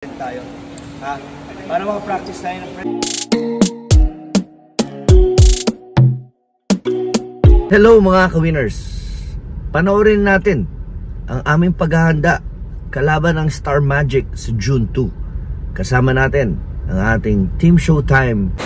tayo. Ha? Para makapractice tayo ng Hello mga ka-winners! Panoorin natin ang aming paghahanda kalaban ng Star Magic sa June 2. Kasama natin ang ating Team Showtime.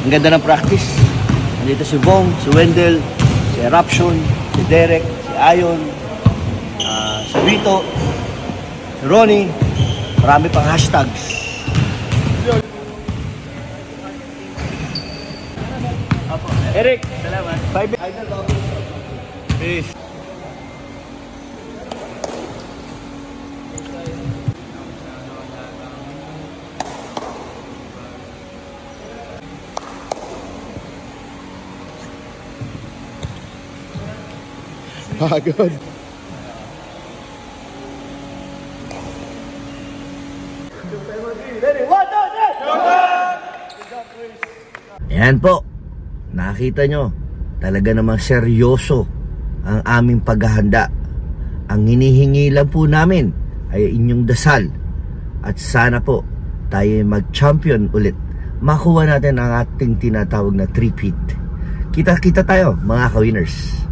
Ang ganda ng practice. Nandito si Vong, si Wendell, si Eruption, si Derek, si Ayon, si Vito, si Ronnie. Marami pang hashtags. Eric, salamat. Bye. Peace. Pagod. Ayan po. Nakita nyo, talaga namang seryoso ang aming paghahanda. Ang hinihingi lang po namin ay inyong dasal. At sana po tayo mag-champion ulit. Makuha natin ang ating tinatawag na 3-peat. Kita-kita tayo mga ka-winners.